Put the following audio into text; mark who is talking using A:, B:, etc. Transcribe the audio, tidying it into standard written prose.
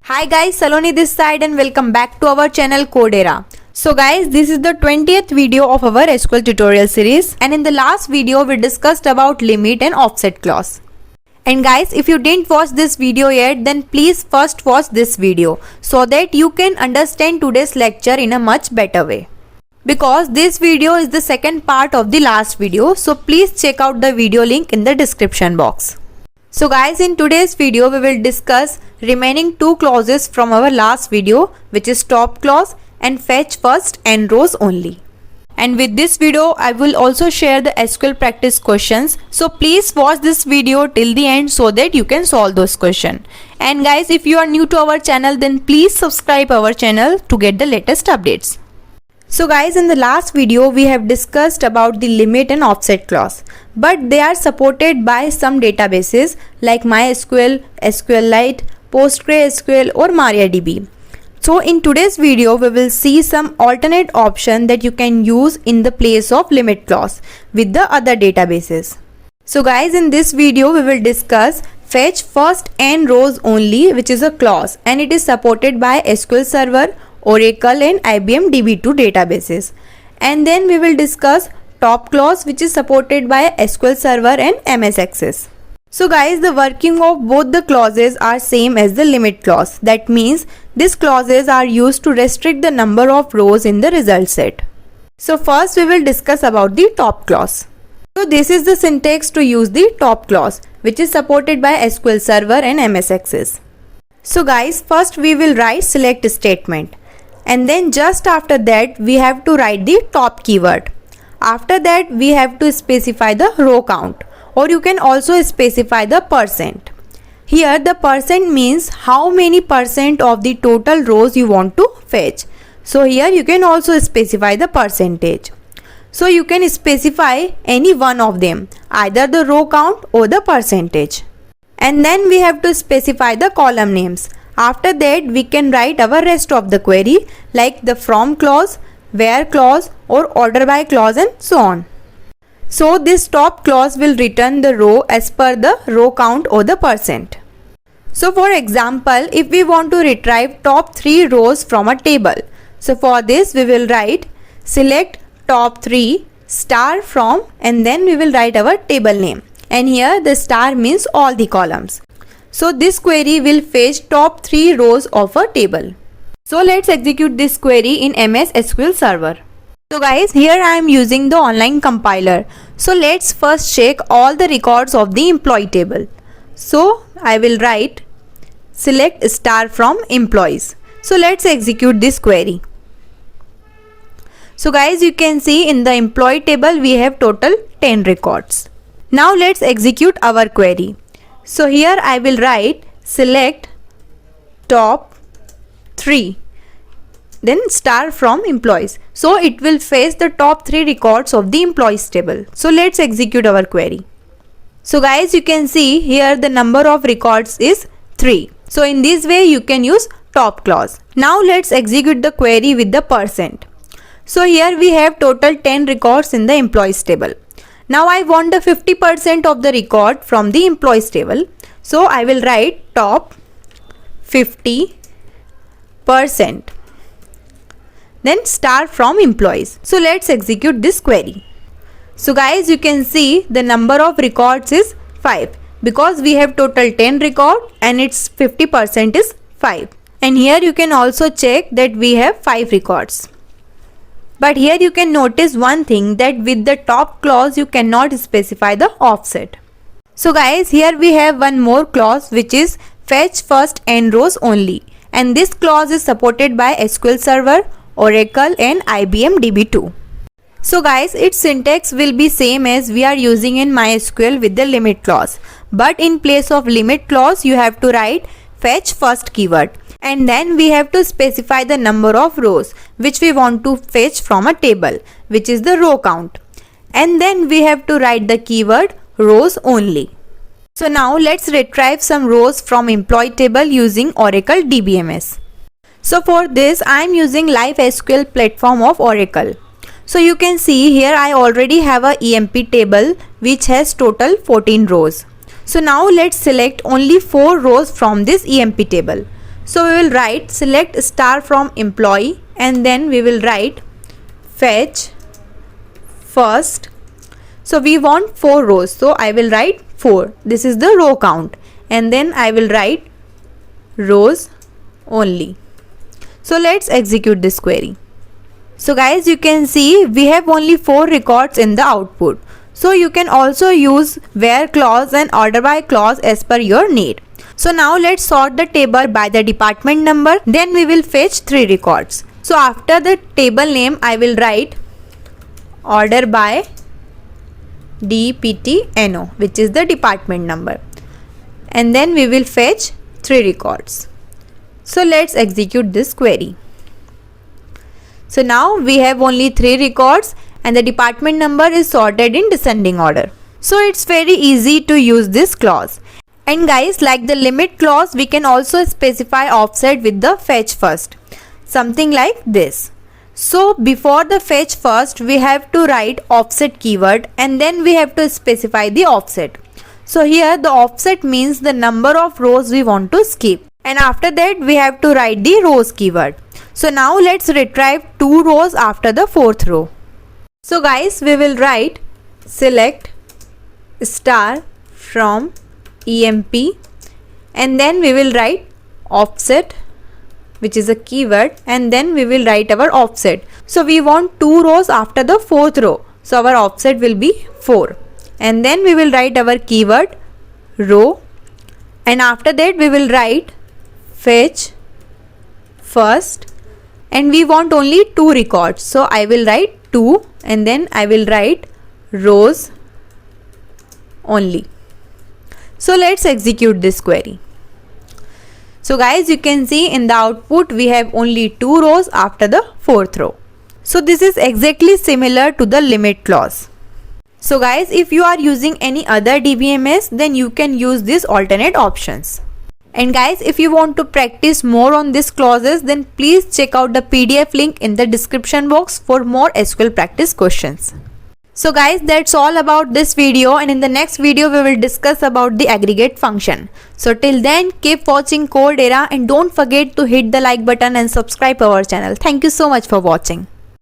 A: Hi guys, Saloni this side and welcome back to our channel Codera. So guys, this is the 20th video of our SQL tutorial series, and in the last video we discussed about limit and offset clause. And guys, if you didn't watch this video yet, then please first watch this video so that you can understand today's lecture in a much better way. Because this video is the second part of the last video, so please check out the video link in the description box. So guys, in today's video we will discuss remaining two clauses from our last video, which is top clause and fetch first n rows only. And with this video I will also share the SQL practice questions, so please watch this video till the end so that you can solve those questions. And guys, if you are new to our channel, then please subscribe our channel to get the latest updates. So guys, in the last video we have discussed about the limit and offset clause, but they are supported by some databases like MySQL, SQLite, PostgreSQL or MariaDB. So in today's video we will see some alternate option that you can use in the place of limit clause with the other databases. So guys, in this video we will discuss fetch first n rows only, which is a clause, and it is supported by SQL Server, Oracle and IBM DB2 databases. And then we will discuss top clause, which is supported by SQL Server and MS Access. So guys, the working of both the clauses are same as the limit clause. That means these clauses are used to restrict the number of rows in the result set. So first we will discuss about the top clause. So this is the syntax to use the top clause, which is supported by SQL Server and MS Access. So guys, first we will write select statement, and then just after that we have to write the top keyword. After that we have to specify the row count, or you can also specify the percent. Here the percent means how many percent of the total rows you want to fetch. So here you can also specify the percentage. So you can specify any one of them, either the row count or the percentage. And then we have to specify the column names. After that we can write our rest of the query like the from clause, where clause or order by clause and so on. So this top clause will return the row as per the row count or the percent. So for example, if we want to retrieve top 3 rows from a table, so for this we will write select top 3 star from, and then we will write our table name, and here the star means all the columns. So this query will fetch top 3 rows of a table. So let's execute this query in MS SQL Server. So guys, here I am using the online compiler. So let's first check all the records of the employee table. So I will write select star from employees. So let's execute this query. So guys, you can see in the employee table we have total 10 records. Now let's execute our query. So here I will write select top 3, then star from employees. So it will fetch the top 3 records of the employees table. So let's execute our query. So guys, you can see here the number of records is 3. So in this way you can use top clause. Now let's execute the query with the percent. So here we have total 10 records in the employees table. Now I want the 50% of the record from the employees table. So I will write top 50%, then star from employees. So let's execute this query. So guys, you can see the number of records is 5 because we have total 10 record and its 50% is 5. And here you can also check that we have 5 records. But here you can notice one thing, that with the top clause you cannot specify the offset. So guys, here we have one more clause, which is fetch first n rows only, and this clause is supported by SQL Server, Oracle and IBM DB2. So guys, its syntax will be same as we are using in MySQL with the limit clause, but in place of limit clause you have to write fetch first keyword, and then we have to specify the number of rows which we want to fetch from a table, which is the row count, and then we have to write the keyword rows only. So now let's retrieve some rows from employee table using Oracle DBMS. So for this I am using Live SQL platform of Oracle. So you can see here I already have a EMP table which has total 14 rows. So now let's select only 4 rows from this EMP table. So we will write select star from employee and then we will write fetch first. So we want 4 rows, so I will write 4. This is the row count, and then I will write rows only. So let's execute this query. So guys, you can see we have only 4 records in the output. So you can also use where clause and order by clause as per your need. So now let's sort the table by the department number. Then we will fetch 3 records. So after the table name, I will write order by DPTNO, which is the department number. And then we will fetch 3 records. So let's execute this query. So now we have only 3 records and the department number is sorted in descending order. So it's very easy to use this clause. And guys, like the limit clause, we can also specify offset with the fetch first. Something like this. So before the fetch first, we have to write offset keyword and then we have to specify the offset. So here the offset means the number of rows we want to skip. And after that we have to write the rows keyword. So now let's retrieve 2 rows after the 4th row. So guys, we will write select star from EMP and then we will write offset, which is a keyword, and then we will write our offset. So we want 2 rows after the 4th row. So our offset will be 4. And then we will write our keyword row, and after that we will write fetch first, and we want only 2 records. So I will write 2 and then I will write rows only. So let's execute this query. So guys, you can see in the output we have only 2 rows after the 4th row. So this is exactly similar to the limit clause. So guys, if you are using any other DBMS, then you can use these alternate options. And guys, if you want to practice more on these clauses, then please check out the PDF link in the description box for more SQL practice questions. So guys, that's all about this video, and in the next video we will discuss about the aggregate function. So till then, keep watching Codera and don't forget to hit the like button and subscribe our channel. Thank you so much for watching.